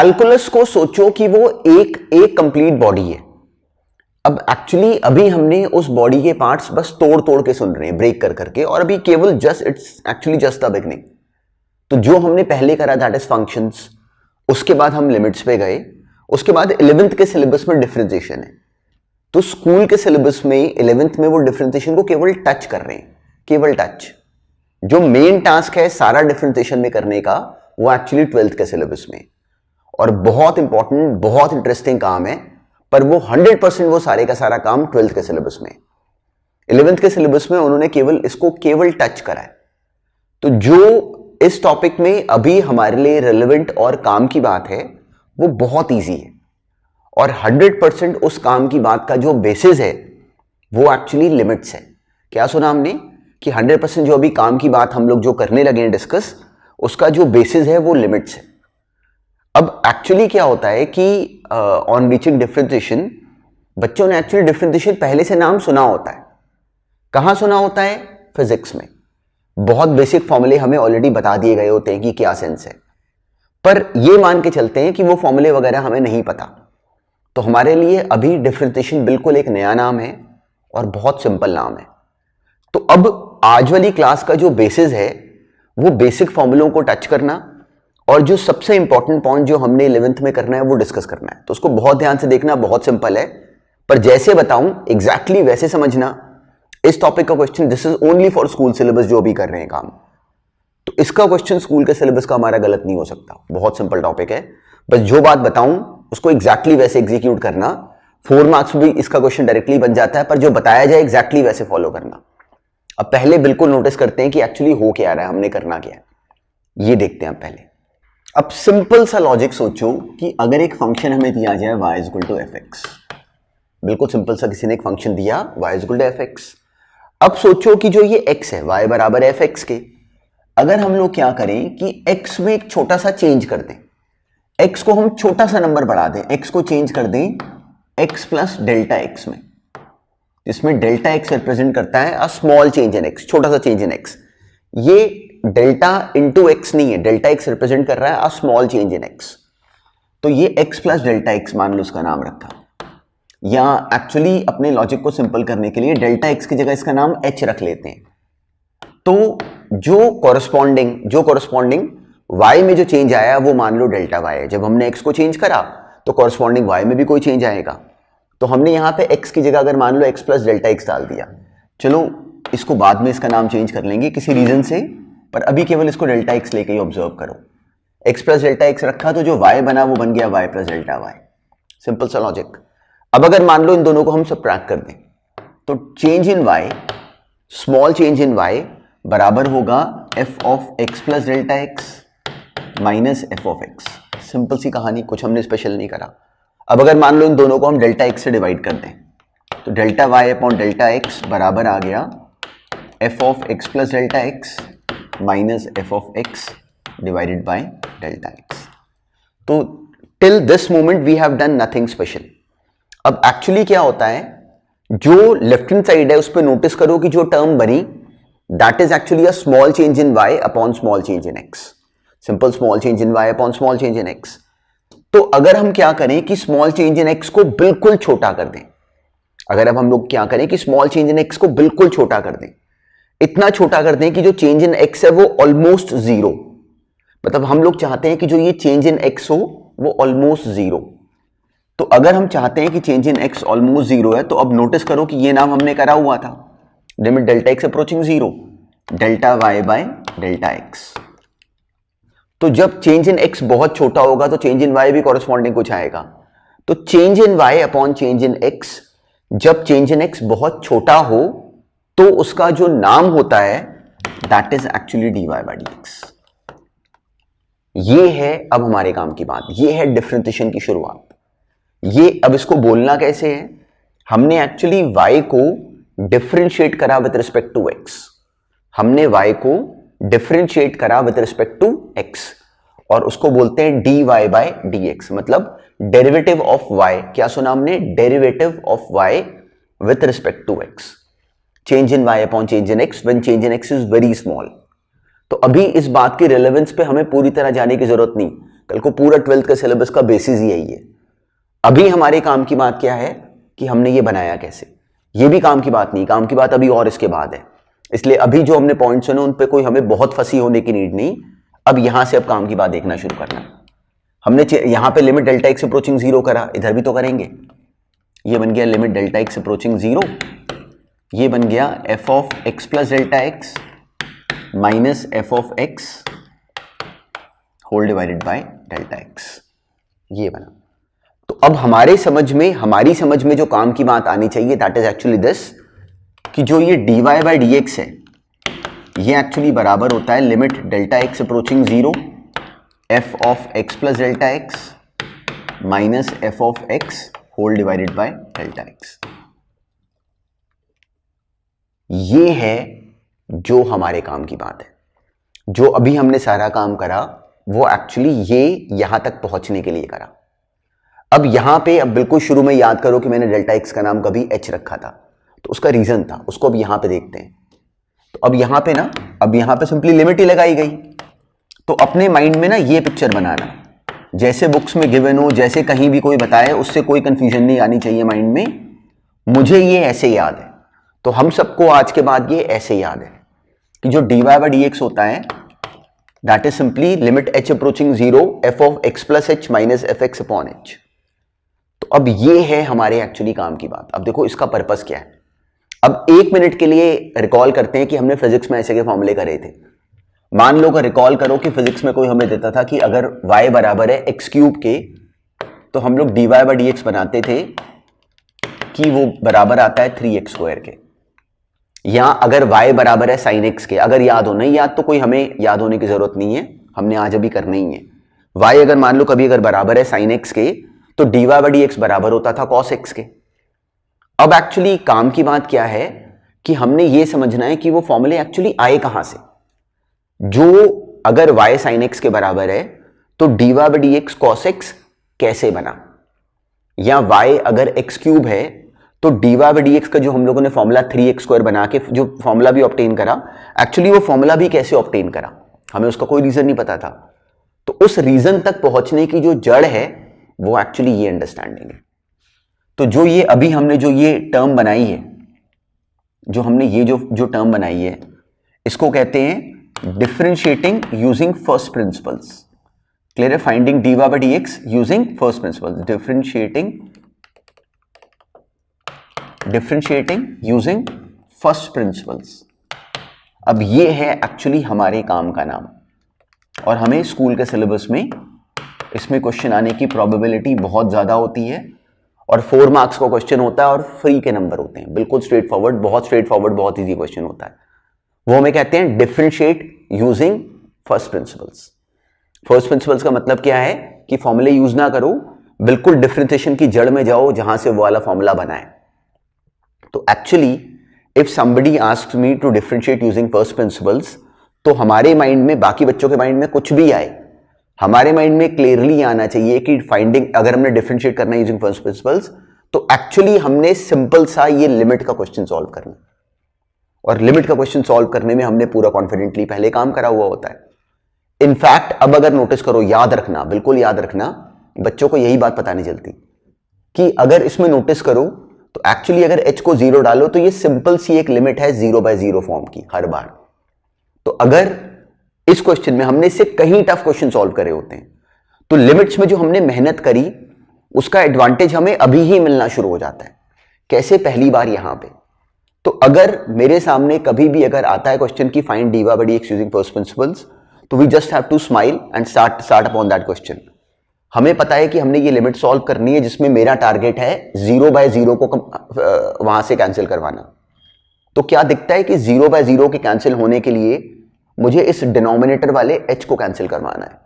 Calculus को सोचो कि वो एक कंप्लीट बॉडी है। अब एक्चुअली अभी हमने उस बॉडी के पार्ट्स बस तोड़ तोड़ के सुन रहे हैं, ब्रेक कर करके, और अभी केवल just it's actually just the beginning. तो जो हमने पहले करा दैट इज फंक्शंस, उसके बाद हम लिमिट्स पे गए, उसके बाद 11th के सिलेबस में डिफरेंशिएशन है। तो स्कूल के सिलेबस में 11th में वो डिफरेंशिएशन को केवल टच कर रहे हैं, केवल टच। जो मेन टास्क है सारा डिफरेंशिएशन में करने का, वो एक्चुअली 12th के सिलेबस में, और बहुत इंपॉर्टेंट, बहुत इंटरेस्टिंग काम है, पर वो 100% वो सारे का सारा काम 12th के सिलेबस में। 11th के सिलेबस में उन्होंने इसको केवल टच करा है। तो जो इस टॉपिक में अभी हमारे लिए रेलेवेंट और काम की बात है, वो बहुत इजी है, और 100% उस काम की बात का जो बेसिस है वो एक्चुअली लिमिट्स है। क्या सुना हमने कि 100% जो अभी काम की बात हम लोग जो करने लगे हैं डिस्कस, उसका जो बेसिस है वो लिमिट्स है। अब एक्चुअली क्या होता है कि ऑन रीचिंग डिफरेंशिएशन, बच्चों ने एक्चुअली डिफरेंशिएशन पहले से नाम सुना होता है। कहां सुना होता है? फिजिक्स में। बहुत बेसिक फॉर्मूले हमें ऑलरेडी बता दिए गए होते हैं कि क्या सेंस है, पर ये मान के चलते हैं कि वो फॉर्मूले वगैरह हमें नहीं पता। तो हमारे लिए अभी डिफरेंशिएशन बिल्कुल एक नया नाम है और बहुत सिंपल नाम है। तो अब आज वाली क्लास का जो बेसिस है वो बेसिक फॉर्मूलों को टच करना, और जो सबसे इंपॉर्टेंट पॉइंट जो हमने 11th में करना है वो डिस्कस करना है। तो उसको बहुत ध्यान से देखना, बहुत सिंपल है, पर जैसे बताऊं एग्जैक्टली वैसे समझना। इस टॉपिक का question this is only for school syllabus जो भी कर रहे हैं काम, तो इसका क्वेश्चन स्कूल के सिलेबस का हमारा गलत नहीं हो सकता। बहुत सिंपल टॉपिक है, बस जो बात बताऊं उसको एग्जैक्टली वैसे एग्जीक्यूट करना। 4 मार्क्स भी इसका क्वेश्चन डायरेक्टली बन जाता है, पर जो बताया जाए एग्जैक्टली वैसे फॉलो करना। अब पहले बिल्कुल नोटिस करते हैं कि एक्चुअली हो क्या रहा है, हमने करना क्या है, ये देखते हैं पहले। अब सिंपल सा लॉजिक सोचो कि अगर एक फंक्शन हमें दिया जाए y is equal to F X, बिल्कुल सिंपल सा किसी ने एक फंक्शन दिया y is equal to F X. अब सोचो कि जो ये x है, y बराबर एफ एक्स के, अगर हम लोग क्या करें कि x में एक छोटा सा चेंज कर दें, x को हम छोटा सा नंबर बढ़ा दें, x को चेंज कर दें x प्लस डेल्टा x में, जिसमें डेल्टा x रिप्रेजेंट करता है अ स्मॉल चेंज इन x, छोटा सा चेंज इन x। ये डेल्टा इंटू एक्स नहीं है, डेल्टा एक्स रिप्रेजेंट कर रहा है अ स्मॉल चेंज इन एक्स। तो ये एक्स प्लस डेल्टा एक्स मान लो इसका नाम रखा, या एक्चुअली अपने लॉजिक को सिंपल करने के लिए डेल्टा एक्स की जगह इसका नाम एच रख लेते हैं। तो जो कॉरस्पॉन्डिंग वाई में जो चेंज आया वो मान लो डेल्टा वाई है। जब हमने एक्स को चेंज करा तो कॉरस्पॉन्डिंग वाई में भी कोई चेंज आएगा। तो हमने यहां पे एक्स की जगह अगर मान लो एक्स प्लस डेल्टा एक्स डाल दिया, चलो इसको बाद में इसका नाम चेंज कर लेंगे किसी रीजन से, पर अभी केवल इसको डेल्टा एक्स लेके ही ऑब्जर्व करो। एक्स प्लस डेल्टा एक्स रखा तो जो वाई बना वो बन गया Y plus delta Y. Simple सा लॉजिक। अब अगर मान लो इन दोनों को हम सबट्रैक्ट कर दें, तो change in y, small change in y बराबर होगा f of x plus delta x minus F of x. Simple सी कहानी, कुछ हमने स्पेशल नहीं करा। अब अगर मान लो इन दोनों को हम डेल्टा एक्स से डिवाइड कर दें, तो delta Y upon delta x बराबर आ गया F of x plus delta x minus F of x divided by delta x. तो till this moment we have done nothing special. अब एक्चुअली क्या होता है, जो लेफ्ट हैंड साइड है उस पर नोटिस करो कि जो टर्म बनी that is actually a small change in Y upon small change in X. Simple small change in Y upon small change in X. तो अगर हम क्या करें कि स्मॉल चेंज इन एक्स को बिल्कुल छोटा कर दें, अगर अब हम लोग क्या करें कि स्मॉल चेंज इन एक्स को बिल्कुल छोटा कर दें, इतना छोटा कर दें कि जो चेंज इन एक्स है वो ऑलमोस्ट जीरो, मतलब हम लोग चाहते हैं कि जो ये चेंज इन एक्स हो वो ऑलमोस्ट जीरो। तो अगर हम चाहते हैं कि change in x almost zero है, तो अब नोटिस करो कि ये नाम हमने करा हुआ था, limit delta X approaching zero, delta Y by delta x. तो जब चेंज इन एक्स बहुत छोटा होगा तो चेंज इन वाई भी कॉरेस्पॉन्डिंग कुछ आएगा। तो change in Y upon change in X, जब चेंज इन एक्स बहुत छोटा हो तो उसका जो नाम होता है that is actually D Y by D X. ये है अब हमारे काम की बात, ये है डिफरेंशिएशन की शुरुआत। ये अब इसको बोलना कैसे है, हमने एक्चुअली y को डिफरेंशिएट करा विद रिस्पेक्ट टू x, हमने y को डिफरेंशिएट करा विद रिस्पेक्ट टू x, और उसको बोलते हैं dy बाय dx, मतलब डेरिवेटिव ऑफ y। क्या सुना हमने? Derivative of y with respect to x, change in y upon change in x when change in x is very small. तो अभी इस बात की रिलेवेंस पे हमें पूरी तरह जाने की जरूरत नहीं, कल को पूरा 12th का सिलेबस का बेसिस ही यही है। अभी हमारे काम की बात क्या है कि हमने ये बनाया कैसे, ये भी काम की बात नहीं, काम की बात अभी और इसके बाद है। इसलिए अभी जो हमने पॉइंट्स सुने उन पे कोई हमें बहुत फंसी होने की नीड नहीं। अब यहां से अब काम की बात देखना शुरू करना। हमने यहां पे लिमिट डेल्टा एक्स अप्रोचिंग 0 करा, इधर भी तो करेंगे। ये बन गया लिमिट डेल्टा एक्स अप्रोचिंग 0, ये बन गया F of x plus delta x minus F of X whole divided by delta X, ये बना। तो अब हमारी समझ में जो काम की बात आनी चाहिए दैट इज एक्चुअली दिस, कि जो ये dy बाई डी एक्स है ये एक्चुअली बराबर होता है limit delta X approaching 0 F of x plus delta x minus F of X whole divided by delta X. ये है जो हमारे काम की बात है। जो अभी हमने सारा काम करा वो एक्चुअली ये यहां तक पहुंचने के लिए करा। अब यहां पे अब बिल्कुल शुरू में याद करो कि मैंने डेल्टा एक्स का नाम कभी एच रखा था, तो उसका रीजन था, उसको अब यहां पे देखते हैं। तो अब यहां पे ना, अब यहां पे सिंपली लिमिट ही लगाई गई। तो अपने माइंड में ना ये पिक्चर बनाना, जैसे बुक्स में गिवन हो, जैसे कहीं भी कोई बताए, उससे कोई कंफ्यूजन नहीं आनी चाहिए माइंड में। मुझे ये ऐसे याद है, तो हम सबको आज के बाद ये ऐसे याद है कि जो dy बाई डी एक्स होता है that is simply limit h approaching 0 F of x plus H minus F x upon H. तो अब ये है हमारे एक्चुअली काम की बात। अब देखो इसका पर्पस क्या है। अब 1 मिनट के लिए रिकॉल करते हैं कि हमने फिजिक्स में ऐसे के फॉर्मूले करे थे। मान लो अगर रिकॉल करो कि फिजिक्स में कोई हमें देता था कि अगर y बराबर है एक्स क्यूब के, तो हम लोग dy बाई डी एक्स बनाते थे कि वो बराबर आता है 3x स्क्वायर के। या अगर y बराबर है साइन एक्स के, अगर याद हो, नहीं याद तो कोई हमें याद होने की जरूरत नहीं है, हमने आज अभी करना ही है। y अगर मान लो कभी अगर बराबर है साइन एक्स के, तो dy बाई डी एक्स बराबर होता था कॉस एक्स के। अब एक्चुअली काम की बात क्या है कि हमने ये समझना है कि वो फॉर्मूले एक्चुअली आए कहां से। जो अगर y साइन एक्स के बराबर है तो dy by D x cos x कैसे बना, या y अगर एक्स क्यूब है तो dy बाई डी एक्स का जो हम लोगों ने फॉर्मूला 3x स्क्वायर बना के जो फॉर्मूला भी ऑब्टेन करा, एक्चुअली वो फॉर्मूला भी कैसे ऑब्टेन करा, हमें उसका कोई रीजन नहीं पता था। तो उस रीजन तक पहुंचने की जो जड़ है वो एक्चुअली ये अंडरस्टैंडिंग है। तो जो ये अभी हमने जो ये टर्म बनाई है, जो हमने ये जो टर्म बनाई है, इसको कहते हैं differentiating using first principles. Clear है? Finding dy by D x using first principles, differentiating using first principles. अब ये है एक्चुअली हमारे काम का नाम, और हमें स्कूल के सिलेबस में इसमें क्वेश्चन आने की प्रोबेबिलिटी बहुत ज्यादा होती है, और 4 मार्क्स का क्वेश्चन होता है और फ्री के नंबर होते हैं, बिल्कुल स्ट्रेट फॉरवर्ड, बहुत इजी क्वेश्चन होता है। वो हमें कहते हैं differentiate using first principles. First principles का मतलब क्या है कि फॉर्मूले यूज ना करो, बिल्कुल डिफरेंशिएशन की जड़ में जाओ जहां से वो वाला फॉर्मूला बना है। तो actually if somebody asks me to differentiate using first principles, तो हमारे माइंड में, बाकी बच्चों के माइंड में कुछ भी आए, हमारे माइंड में क्लियरली आना चाहिए कि फाइंडिंग, अगर हमने डिफरेंशिएट करना है यूजिंग फर्स्ट प्रिंसिपल्स, तो एक्चुअली हमने सिंपल सा ये लिमिट का क्वेश्चन सॉल्व करना, और लिमिट का क्वेश्चन सॉल्व करने में हमने पूरा कॉन्फिडेंटली पहले काम करा हुआ होता है। इनफैक्ट अब अगर नोटिस करो, याद रखना, बिल्कुल याद रखना, बच्चों को यही बात पता नहीं चलती कि अगर इसमें नोटिस करो तो एक्चुअली अगर h को 0 डालो तो ये सिंपल सी एक लिमिट है 0 बाय 0 फॉर्म की हर बार। तो अगर इस क्वेश्चन में हमने इससे कहीं टफ क्वेश्चन सॉल्व करे होते हैं, तो लिमिट्स में जो हमने मेहनत करी उसका एडवांटेज हमें अभी ही मिलना शुरू हो जाता है। कैसे? पहली बार यहां पे। तो अगर मेरे सामने कभी भी अगर आता है क्वेश्चन की find dy by D x using first principles, तो we just have to smile and start upon that question. हमें पता है कि हमने ये लिमिट सॉल्व करनी है जिसमें मेरा टारगेट है 0 बाय 0 को वहां से कैंसिल करवाना। तो क्या दिखता है कि 0 बाय 0 के कैंसिल होने के लिए मुझे इस डिनोमिनेटर वाले h को कैंसिल करवाना है।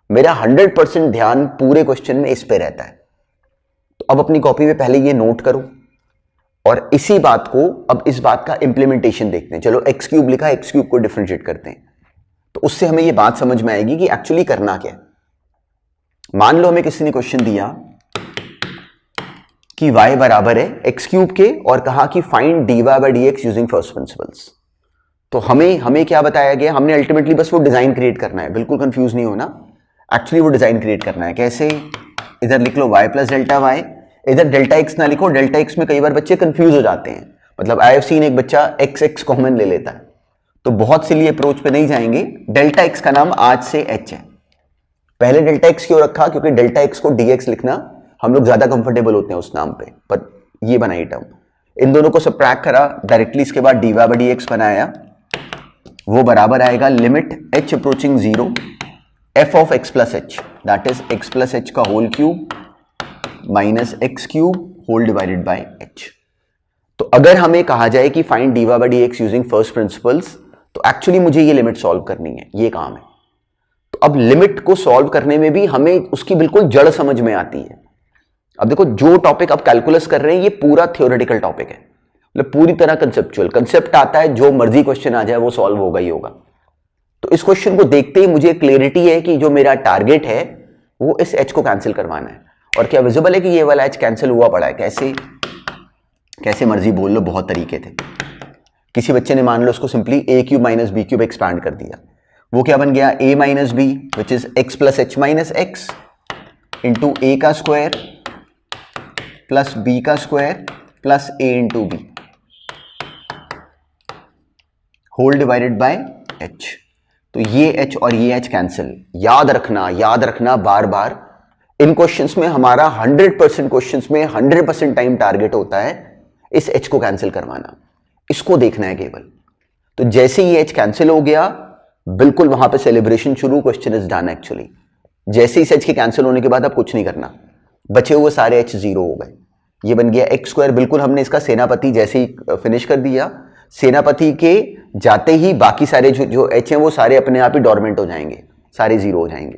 मेरा 100% ध्यान पूरे क्वेश्चन में इस पे रहता है। तो अब अपनी कॉपी में पहले ये नोट करो, और इसी बात को, अब इस बात का इंप्लीमेंटेशन देखते हैं। चलो एक्स क्यूब लिखा, एक्स क्यूब को डिफरेंशिएट करते हैं, तो उससे हमें ये बात समझ में आएगी कि एक्चुअली करना क्या है। मान लो हमें किसी ने क्वेश्चन दिया कि y बराबर है एक्स क्यूब के, और कहा कि find dy by D x using first principles. तो हमें क्या बताया गया? हमने अल्टीमेटली बस वो डिजाइन क्रिएट करना है, बिल्कुल कंफ्यूज नहीं होना। एक्चुअली वो डिजाइन क्रिएट करना है। कैसे? इधर लिख लो y प्लस डेल्टा वाई, इधर डेल्टा x ना लिखो। डेल्टा x में कई बार बच्चे कंफ्यूज हो जाते हैं, मतलब आई हैव सीन एक बच्चा x कॉमन ले लेता है, तो बहुत सिली अप्रोच पे नहीं जाएंगे। डेल्टा x का नाम आज से h है। पहले डेल्टा x क्यों रखा? क्योंकि डेल्टा x को dx लिखना हम लोग ज्यादा कंफर्टेबल होते हैं उस नाम पे, पर ये बनाई टर्म। इन दोनों को सबट्रैक्ट करा डायरेक्टली, इसके बाद dy by dx बनाया, वो बराबर आएगा limit h approaching 0 f of x plus h, that is x plus h का whole cube minus x cube whole divided by h। तो अगर हमें कहा जाए कि find dy by dx using first principles, तो एक्चुअली मुझे ये लिमिट सॉल्व करनी है, ये काम है। तो अब लिमिट को सॉल्व करने में भी हमें उसकी बिल्कुल जड़ समझ में आती है। अब देखो, जो टॉपिक आप कैलकुलस कर रहे हैं ये पूरा थ्योरेटिकल टॉपिक है, मतलब पूरी तरह कंसेप्चुअल। कंसेप्ट आता है, जो मर्जी क्वेश्चन आ जाए वो सॉल्व होगा ही होगा। तो इस क्वेश्चन को देखते ही मुझे क्लियरिटी है कि जो मेरा टारगेट है वो इस h को कैंसिल करवाना है। और क्या विजिबल है कि ये वाला h कैंसिल हुआ पड़ा है? कैसे? कैसे मर्जी बोल लो, बहुत तरीके थे। किसी बच्चे ने मान लो उसको simply a cube minus b cube expand कर दिया, वो क्या बन गया? a minus b which is x plus H minus x into a का स्क्वायर प्लस बी का square plus a into b whole divided by h। तो ये h और ये h कैंसिल। याद रखना बार बार, इन क्वेश्चंस में हमारा 100% क्वेश्चंस में 100% टाइम टारगेट होता है इस h को कैंसिल करवाना, इसको देखना है केवल। तो जैसे ये h कैंसिल हो गया, बिल्कुल वहां पे सेलिब्रेशन शुरू, क्वेश्चन इज डन एक्चुअली। जैसे इस h के कैंसिल होने के बाद अब कुछ नहीं करना, बचे हुए सारे h जीरो हो गए। ये बन गया एक्स स्क्वायर, बिल्कुल हमने इसका सेनापति जैसे ही फिनिश कर दिया, सेनापति के जाते ही बाकी सारे जो h हैं वो सारे अपने आप ही डॉर्मेंट हो जाएंगे, सारे जीरो हो जाएंगे।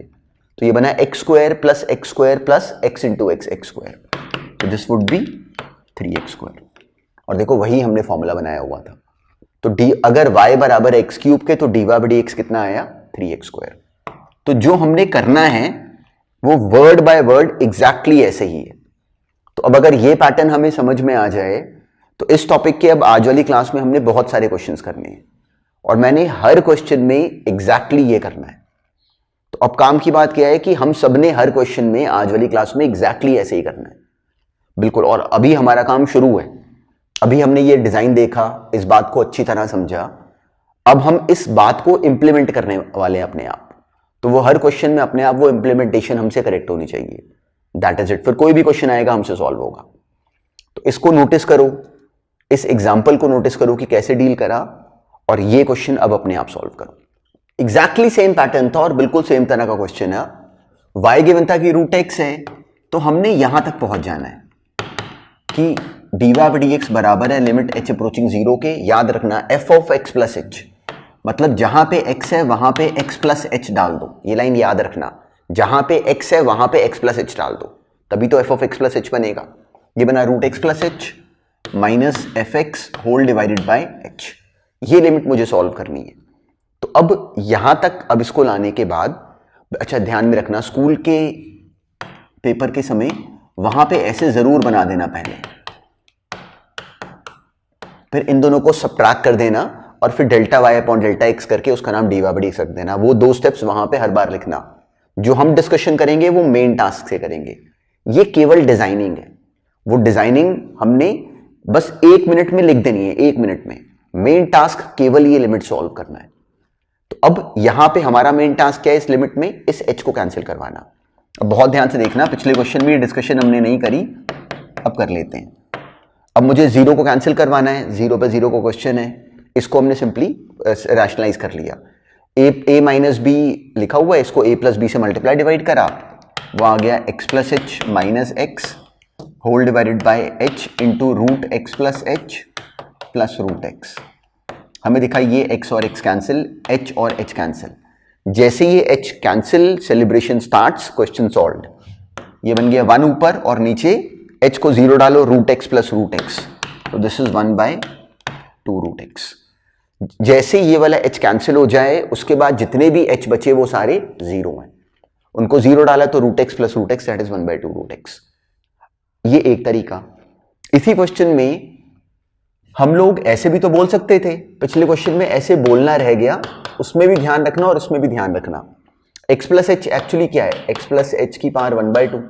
तो ये बना x square plus x into x square, तो this would be 3x square. और देखो वही हमने फॉर्मूला बनाया हुआ था। तो d अगर y बराबर एक्स क्यूब के, तो dy by dx कितना आया? 3x square. तो जो हमने करना है वो वर्ड बाय वर्ड एग्जैक्टली ऐसे ही है। तो अब अगर ये पैटर्न हमें समझ में आ जाए, तो इस टॉपिक के अब आज वाली क्लास में हमने बहुत सारे क्वेश्चंस करने हैं, और मैंने हर क्वेश्चन में एग्जैक्टली ये करना है। तो अब काम की बात क्या है कि हम सबने हर क्वेश्चन में आज वाली क्लास में एग्जैक्टली ऐसे ही करना है, बिल्कुल। और अभी हमारा काम शुरू है, अभी हमने ये डिजाइन देखा, इस बात को अच्छी तरह समझा, अब हम इस बात को इंप्लीमेंट करने वाले हैं अपने आप। तो वो हर क्वेश्चन में अपने आप वो इंप्लीमेंटेशन हमसे करेक्ट होनी चाहिए, दैट इज इट। फिर कोई भी क्वेश्चन आएगा हमसे सॉल्व होगा। तो इसको नोटिस करो, इस एग्जाम्पल को नोटिस करो कि कैसे डील करा, और ये क्वेश्चन अब अपने आप सॉल्व करो। एग्जैक्टली सेम पैटर्न था और बिल्कुल सेम तरह का क्वेश्चन है। y गिवन था कि रूट एक्स है, तो हमने यहां तक पहुंच जाना है कि dy by dx बराबर है लिमिट h अप्रोचिंग 0 के। याद रखना f of x plus H, मतलब जहां पे x है वहां पे x प्लस एच डाल दो। ये लाइन याद रखना, जहां पे x है वहां पे x प्लस एच डाल दो, तभी तो f of x plus H बनेगा। ये बना root X plus H minus F X whole divided by H. ये लिमिट मुझे सॉल्व करनी है। तो अब यहां तक, अब इसको लाने के बाद, अच्छा ध्यान में रखना, स्कूल के पेपर के समय वहां पे ऐसे जरूर बना देना पहले, फिर इन दोनों को सबट्रैक्ट कर देना और फिर delta Y upon delta X करके उसका नाम डी वाई बाई एक्स रख देना। वो दो स्टेप्स वहां पे हर बार लिखना। जो हम डिस्कशन करेंगे वो मेन टास्क से करेंगे, ये केवल डिजाइनिंग है। वो डिजाइनिंग हमने बस 1 मिनट में लिख देनी है, 1 मिनट में। मेन टास्क केवल ये लिमिट सॉल्व करना है। तो अब यहां पे हमारा मेन टास्क क्या है? इस लिमिट में इस h को कैंसिल करवाना। अब बहुत ध्यान से देखना, पिछले क्वेश्चन में ये डिस्कशन हमने नहीं करी, अब कर लेते हैं। अब मुझे 0 को कैंसिल करवाना है, 0 पे 0 को क्वेश्चन है, इसको हमने सिंपली रैशनलाइज कर लिया। a माइनस बी लिखा हुआ है, इसको a प्लस बी से मल्टीप्लाई डिवाइड करा, वो आ गया x plus H minus X whole divided by h into root X plus H plus root X. हमें दिखा ये x और x कैंसिल, h और h कैंसिल। जैसे ये h cancel, celebration starts, question solved. ये बन गया 1 ऊपर और नीचे h को 0 डालो, root X plus root X, तो दिस इज 1/2 रूट एक्स। जैसे ये वाला h कैंसिल हो जाए, उसके बाद जितने भी h बचे वो सारे 0 हैं। उनको 0 डाला तो root X plus root X, that is 1/2 root X. ये एक तरीका। इसी क्वेश्चन में हम लोग ऐसे भी तो बोल सकते थे, पिछले क्वेश्चन में ऐसे बोलना रह गया, उसमें भी ध्यान रखना और उसमें भी ध्यान रखना। x प्लस एच एक्चुअली क्या है, x प्लस एच की पावर 1/2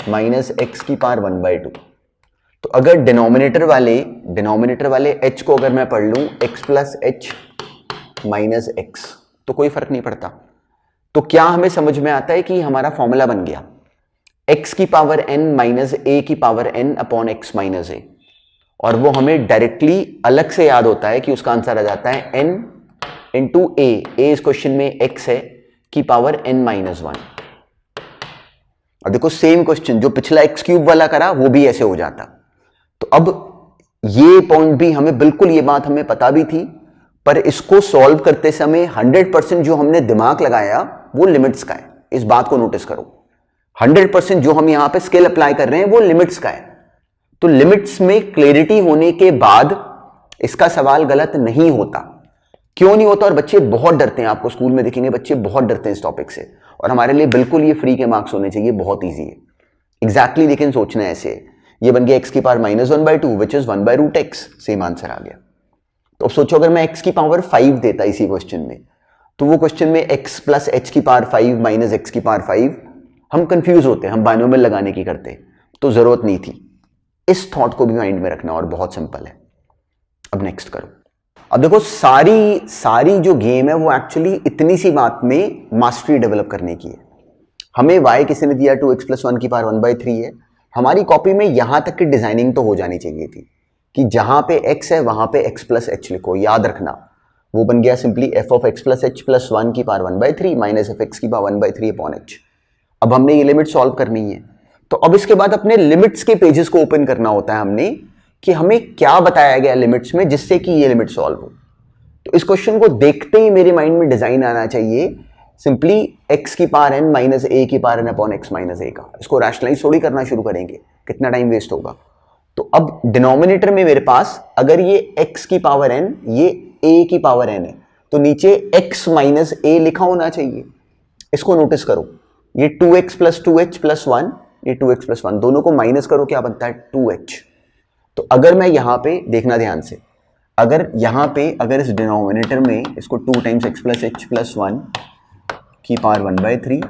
माइनस एक्स की पावर 1/2। तो अगर डिनोमिनेटर वाले h को अगर मैं पढ़ लूं x plus H minus x तो कोई फर्क नहीं पड़ता। तो क्या हमें समझ में आता है कि हमारा फॉर्मूला बन गया x की पावर n माइनस a की power n upon x minus a, और वो हमें डायरेक्टली अलग से याद होता है कि उसका आंसर आ जाता है n इंटू a इस क्वेश्चन में x है की पावर n माइनस 1। और देखो सेम क्वेश्चन जो पिछला x क्यूब वाला करा वो भी ऐसे हो जाता। तो अब ये पॉइंट भी हमें बिल्कुल, ये बात हमें पता भी थी, पर इसको सॉल्व करते समय 100% जो हमने दिमाग लगाया वो लिमिट्स का है। इस बात को नोटिस करो, 100% जो हम यहां पे स्किल अप्लाई कर रहे हैं वो लिमिट्स का है। तो लिमिट्स में क्लैरिटी होने के बाद इसका सवाल गलत नहीं होता। क्यों नहीं होता? और बच्चे बहुत डरते हैं, आपको स्कूल में देखेंगे बच्चे बहुत डरते हैं इस टॉपिक से, और हमारे लिए बिल्कुल ये फ्री के मार्क्स होने चाहिए, बहुत ईजी है एग्जैक्टली। लेकिन सोचना है ऐसे, ये बन गया एक्स की power minus 1/2 which is 1/√x, same answer आ गया। तो अब सोचो अगर मैं x की पावर 5 देता इसी क्वेश्चन में, तो वो क्वेश्चन में x प्लस एच की पावर 5 माइनस एक्स की पावर 5, हम कंफ्यूज होते हैं, हम बाइनोमियल लगाने की करते, तो जरूरत नहीं थी। इस थॉट को भी माइंड में रखना, और बहुत सिंपल है। अब नेक्स्ट करो। अब देखो सारी जो गेम है वो एक्चुअली इतनी सी बात में मास्टरी डेवलप करने की है। हमें y किसी ने दिया 2x प्लस 1 की पावर 1/3 है। हमारी कॉपी में यहां तक की डिजाइनिंग तो हो जानी चाहिए थी कि जहां पे x है वहां पे x प्लस एच लिखो, याद रखना। वो बन गया simply f of x plus H plus 1 की पावर 1/3 माइनस एफ एक्स की पावर 1/3 अपॉन एच। अब हमने ये लिमिट सॉल्व करनी है, तो अब इसके बाद अपने लिमिट्स के पेजेस को ओपन करना होता है हमने, कि हमें क्या बताया गया लिमिट्स में जिससे कि ये लिमिट सॉल्व हो। तो इस क्वेश्चन को देखते ही मेरे माइंड में डिजाइन आना चाहिए सिंपली x की पावर n माइनस a की power n upon x minus a का। इसको रैशनलाइज थोड़ी करना शुरू करेंगे, कितना टाइम वेस्ट होगा। तो अब डिनोमिनेटर में मेरे पास अगर ये x की पावर n, ये a की पावर n है, तो नीचे x माइनस a लिखा होना चाहिए। इसको नोटिस करो, ये 2x प्लस 2h प्लस 1, ये 2x प्लस 1, दोनों को माइनस करो, क्या बनता है 2h। तो अगर मैं यहां पे देखना ध्यान से, अगर इस डिनोमिनेटर में इसको 2 times x plus h plus 1 की पावर 1/3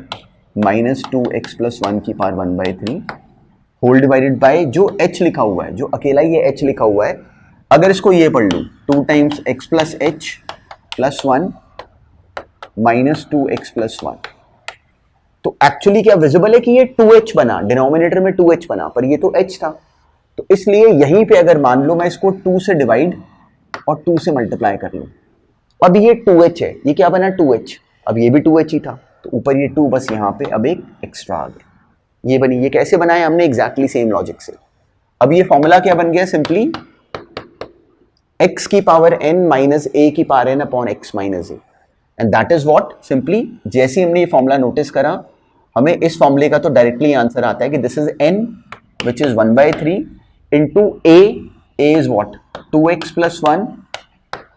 माइनस 2x प्लस 1 की पावर 1/3 होल डिवाइडेड बाय जो h लिखा हुआ है, जो अकेला ये h लिखा हुआ है, अगर इसको ये पढ़ लूं 2 times x plus h plus 1 minus 2x plus 1, तो एक्चुअली क्या विजिबल है कि ये 2h बना, डिनोमिनेटर में 2h बना, पर ये तो h था। तो इसलिए यहीं पे अगर मान लो मैं इसको 2 से डिवाइड और 2 से मल्टीप्लाई कर लूं, अब ये 2h है, ये क्या बना 2h, अब ये भी 2h ही था, तो ऊपर ये 2 बस यहाँ पे अब एक एक्स्ट्रा आ गया, ये बनी। ये कैसे बनाया हमने? एग्जैक्टली सेम लॉजिक से। अब ये फॉर्मूला क्या बन गया? सिंपली x की पावर n माइनस a की power n upon x minus a, and that is what, simply जैसे हमने ये फॉर्मूला नोटिस करा, हमें इस फॉर्मूले का तो डायरेक्टली आंसर आता है कि this is n which is 1/3 into a is what 2x plus 1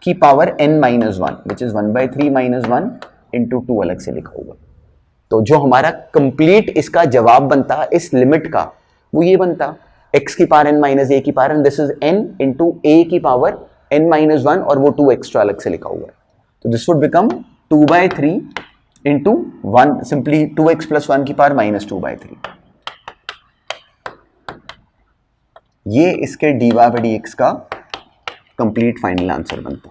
की power n minus 1 which is 1/3 minus 1 into 2 अलग से लिखा हुआ। तो जो हमारा कंप्लीट इसका जवाब बनता इस लिमिट का, वो ये बनता x की पावर n माइनस a की power, this is n into a की पावर n माइनस 1, और वो 2 एक्स्ट्रा अलग से लिखा हुआ है। तो this would become 2/3 into 1, simply 2x plus 1 की पावर माइनस 2/3। ये इसके dy/dx का कंप्लीट फाइनल आंसर बनता।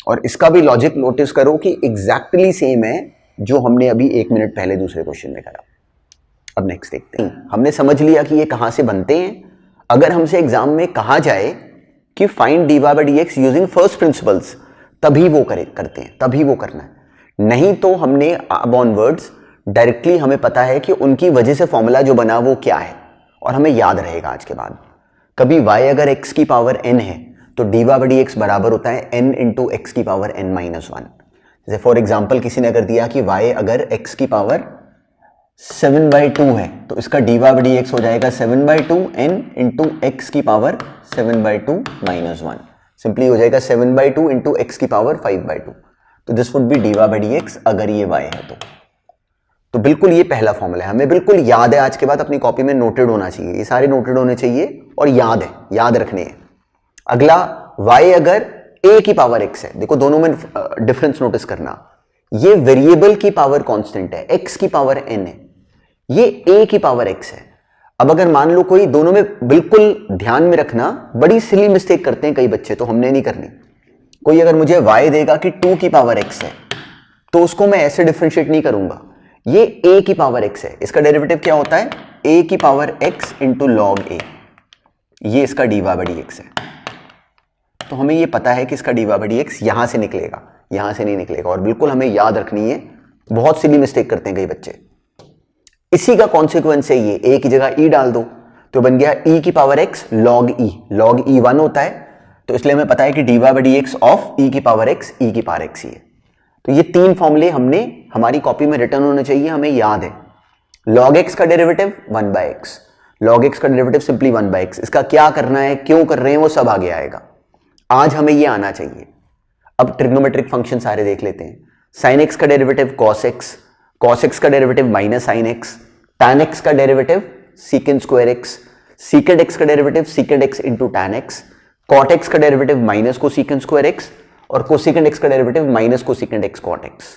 और इसका भी लॉजिक नोटिस करो कि एग्जैक्टली सेम है जो हमने अभी 1 मिनट पहले दूसरे क्वेश्चन में करा। अब नेक्स्ट देखते हैं। हमने समझ लिया कि ये कहां से बनते हैं। अगर हमसे एग्जाम में कहा जाए कि find dy/dx using first principles, तभी वो करते हैं, तभी वो करना है। नहीं तो हमने अब ऑनवर्ड्स डायरेक्टली हमें पता है कि उनकी वजह से फॉर्मूला जो बना वो क्या है, और हमें याद रहेगा आज के बाद। कभी y अगर x की पावर n है तो dy/dx बराबर होता है n इंटू एक्स की पावर n माइनस 1। जैसे फॉर एग्जाम्पल किसी ने अगर दिया कि y अगर x की पावर 7/2 है तो इसका dy/dx हो जाएगा 7/2 n इंटू एक्स की पावर 7/2 माइनस 1, सिंपली हो जाएगा 7/2 इंटू एक्स की पावर 5/2। तो दिस वुड बी dy/dx अगर ये y है तो बिल्कुल ये पहला फॉर्मूला है, हमें बिल्कुल याद है, आज के बाद अपनी कॉपी में नोटेड होना चाहिए, ये सारे नोटेड होने चाहिए और याद है, याद रखने हैं। अगला y अगर a की पावर x है, देखो दोनों में डिफरेंस नोटिस करना, ये वेरिएबल की पावर कांस्टेंट है, x की पावर n है, ये a की पावर x है। अब अगर मान लो कोई दोनों में, बिल्कुल ध्यान में रखना, बड़ी सिली मिस्टेक करते हैं कई बच्चे, तो हमने नहीं करनी। कोई अगर मुझे y देगा कि 2 की पावर x है, तो उसको मैं ऐसे डिफरेंशिएट नहीं करूंगा, ये a की पावर x है, इसका डेरिवेटिव क्या होता है, a की power x into log a, ये इसका डीवा बड़ी x है। तो हमें ये पता है कि इसका डीवा बड़ी x यहां से निकलेगा, यहां से नहीं निकलेगा, और बिल्कुल हमें याद रखनी है, बहुत सिली मिस्टेक करते हैं कई बच्चे। इसी का कॉन्सिक्वेंस है ये, a की जगह e डाल दो, तो बन गया e की power x log e, log e 1 होता है, तो इसलिए हमें पता है कि डीवा बड़ी x ऑफ e की पावर x, e की पावर x ही है। तो ये तीन फॉर्मूले हमने हमारी कॉपी में रिटर्न होने चाहिए, हमें याद है। log x का डेरिवेटिव 1/x, log x का डेरिवेटिव सिंपली 1/x, इसका क्या करना है, क्यों कर रहे हैं, वो सब आगे आएगा, आज हमें ये आना चाहिए। अब ट्रिग्नोमेट्रिक फंक्शन सारे देख लेते हैं। sin x का derivative cos x, cos x का derivative minus sin x, tan x का derivative secant square x, secant x का derivative secant x into tan x, cot x का derivative minus cosecant square x, और cosecant x का derivative minus cosecant x cot x।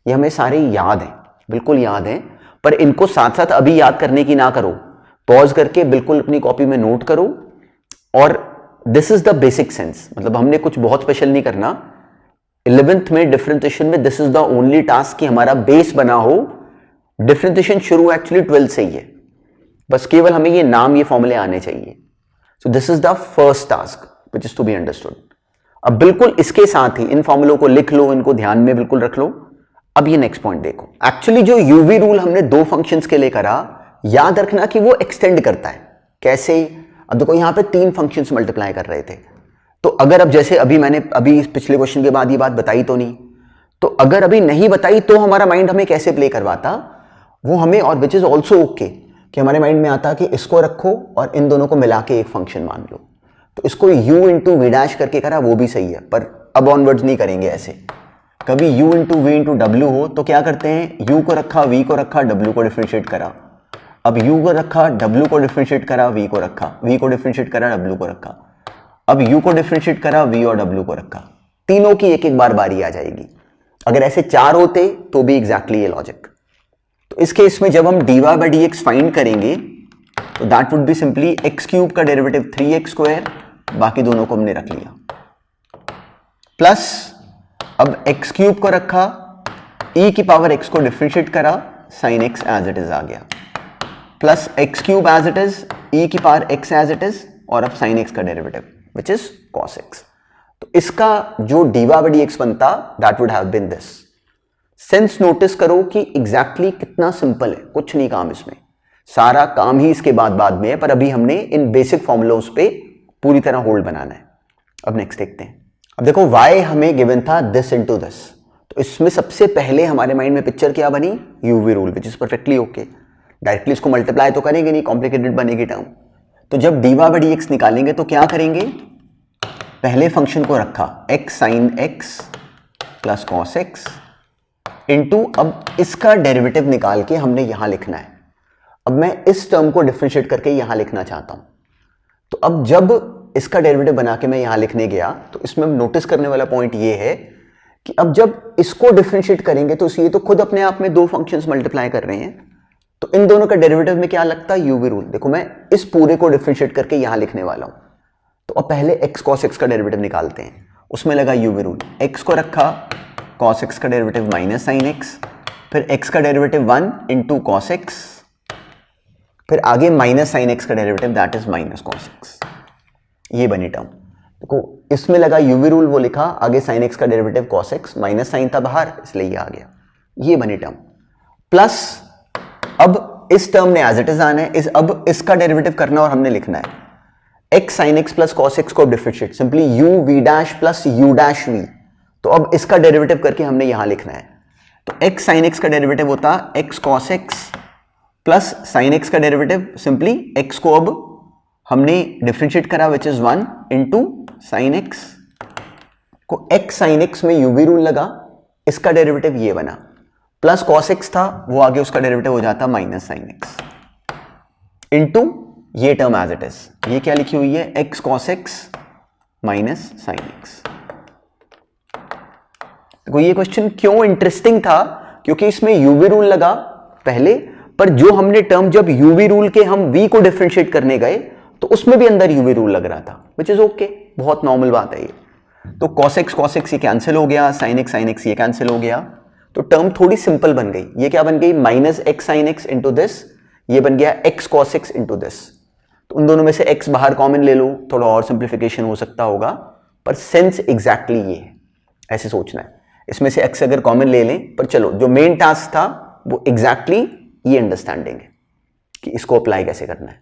ये हमें सारे याद हैं, बिल्कुल याद हैं, पर इनको साथ साथ अभी याद करने की ना करो, पॉज करके बिल्कुल अपनी कॉपी में नोट करो। और this is the basic sense, मतलब हमने कुछ बहुत स्पेशल नहीं करना। 11th में डिफरेंशिएशन में this is the only task कि हमारा बेस बना हो। डिफरेंशिएशन शुरू एक्चुअली 12th से ही है, बस केवल हमें ये नाम, ये फॉर्मूले आने चाहिए। So this is the first task which is to be understood. अब बिल्कुल इसके साथ ही इन फॉर्मूलों को लिख लो, इनको ध्यान में बिल्कुल रख लो। अब ये नेक्स्ट पॉइंट देखो, एक्चुअली जो यूवी रूल हमने दो फंक्शंस के लिए करा, याद रखना कि वो एक्सटेंड करता है। कैसे? अब देखो यहां पे 3 फंक्शंस मल्टीप्लाई कर रहे थे, तो अगर अब जैसे मैंने पिछले क्वेश्चन के बाद ये बात बताई तो नहीं, तो अगर अभी नहीं बताई तो हमारा माइंड हमें कैसे प्ले करवाता वो हमें, और विच इज ऑल्सो ओके, कि हमारे माइंड में आता कि इसको रखो और इन दोनों को मिला के एक फंक्शन मान लो। तो इसको u इंटू वी डैश करके करा, वो भी सही है, पर अब ऑनवर्ड्स नहीं करेंगे ऐसे। कभी u इंटू वी इंटू डब्ल्यू हो तो क्या करते हैं, u को रखा, v को रखा, w को डिफरेंशिएट करा। अब u को रखा, w को डिफरेंशिएट करा, v को रखा, v को डिफरेंशिएट करा, w को रखा। अब u को डिफरेंशिएट करा, v और w को रखा। तीनों की एक एक बार बारी आ जाएगी। अगर ऐसे 4 होते तो भी एग्जैक्टली ये लॉजिक। तो इस केस में जब हम diva by D x find करेंगे तो that would be simply x cube का डेरिवेटिव 3x स्क्वायर, बाकी दोनों को हमने रख लिया, प्लस अब एक्स क्यूब को रखा, e की पावर x को डिफरेंशिएट करा, sine x as it is आ गया, plus x cube as it is, e की power x as it is, और अब साइन x का derivative which is cos x। तो इसका जो डीवा बाई डी एक्स बनता that would have been this. Sense notice करो कि एग्जैक्टली कितना सिंपल है, कुछ नहीं काम इसमें, सारा काम ही इसके बाद में है, पर अभी हमने इन बेसिक फॉर्मूलोस पे पूरी तरह होल्ड बनाना है। अब नेक्स्ट देखते हैं। अब देखो y हमें गिवन था दिस इनटू दिस, तो इसमें सबसे पहले हमारे माइंड में पिक्चर क्या बनी, UV rule, which is perfectly okay. Directly इसको मल्टीप्लाई तो करेंगे नहीं, कॉम्प्लिकेटेड बनेगी टर्म। तो जब डीवा बाई डी एक्स निकालेंगे तो क्या करेंगे, पहले फंक्शन को रखा x sine x plus cos x into, अब इसका डेरिवेटिव निकाल के हमने यहां लिखना है। अब मैं इस टर्म को डिफरेंशिएट करके यहां लिखना चाहता हूं, तो अब जब इसका डेरिवेटिव बना के मैं यहां लिखने गया तो इसमें नोटिस करने वाला पॉइंट ये है कि अब जब इसको डिफरेंशिएट करेंगे तो ये तो खुद अपने आप में दो फंक्शंस मल्टीप्लाई कर रहे हैं, तो इन दोनों का डेरिवेटिव में क्या लगता है, यूवी रूल। देखो मैं इस पूरे को डिफरेंशिएट करके यहां लिखने वाला हूं, तो अब पहले x cos x का डेरिवेटिव निकालते हैं। उसमें लगा यूवी रूल, x को रखा, cos x का डेरिवेटिव माइनस साइन x, फिर x का डेरिवेटिव 1 इंटू cos x, फिर आगे माइनस साइन x का derivative that is minus cos x। ये बनी टर्म। देखो इसमें लगा यूवी रूल, वो लिखा, आगे साइन x का derivative cos x, minus sine था बाहर इसलिए ये आ गया, ये बनी टर्म। प्लस अब इस टर्म ने एज इट इज आना है, अब इसका डेरिवेटिव करना और हमने लिखना है x sin x plus cos x को differentiate, simply u v dash plus u dash v। तो अब इसका डेरिवेटिव करके हमने यहां लिखना है, तो x sin x का डेरिवेटिव होता x cos x plus sin x का डेरिवेटिव, सिंपली x को अब हमने डिफरेंशिएट करा which is 1 into sine x को, x sin x में u v रूल लगा, इसका डेरिवेटिव ये बना, प्लस cos x था वो आगे उसका डेरिवेटिव हो जाता माइनस साइन x इंटू ये टर्म एज इट इज, ये क्या लिखी हुई है, x cos x minus sine x। देखो ये क्वेश्चन क्यों इंटरेस्टिंग था, क्योंकि इसमें यूवी रूल लगा पहले, पर जो हमने टर्म जब यूवी रूल के हम वी को डिफरेंशिएट करने गए तो उसमें भी अंदर यूवी रूल लग रहा था, विच इज ओके, बहुत नॉर्मल बात है ये। तो cos x ये कैंसिल हो गया, sin x ये कैंसिल हो गया, तो टर्म थोड़ी सिंपल बन गई। ये क्या बन गई, minus x sine x into this, ये बन गया x cos x into this. तो उन दोनों में से x बाहर कॉमन ले लो, थोड़ा और सिंप्लीफिकेशन हो सकता होगा, पर सेंस एग्जैक्टली ये है, ऐसे सोचना है। इसमें से x अगर कॉमन ले लें, पर चलो जो मेन टास्क था वो एग्जैक्टली ये अंडरस्टैंडिंग है कि इसको अप्लाई कैसे करना है।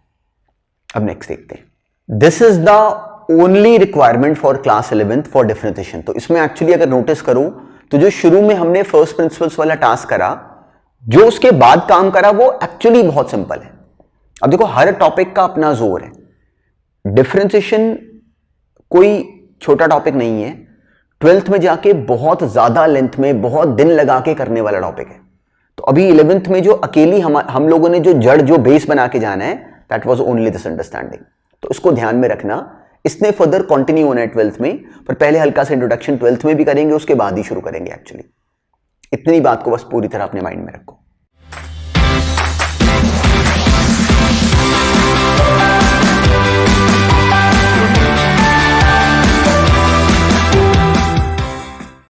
अब नेक्स्ट देखते हैं। This is the only requirement for class 11th for differentiation. तो इसमें एक्चुअली अगर नोटिस करो तो जो शुरू में हमने फर्स्ट प्रिंसिपल्स वाला टास्क करा, जो उसके बाद काम करा वो एक्चुअली बहुत सिंपल है। अब देखो हर टॉपिक का अपना जोर है, डिफरेंशिएशन कोई छोटा टॉपिक नहीं है, 12th में जाके बहुत ज्यादा लेंथ में बहुत दिन लगा के करने वाला टॉपिक है। तो अभी 11th में जो अकेली हम लोगों ने जो जड़ जो बेस बना के जाना है, that was only this understanding. तो इसको ध्यान में रखना, इसने फर्दर कंटिन्यू होना है 12th में, पर पहले हल्का सा इंट्रोडक्शन 12th में भी करेंगे, उसके बाद ही शुरू करेंगे एक्चुअली। इतनी बात को बस पूरी तरह अपने माइंड में रखो।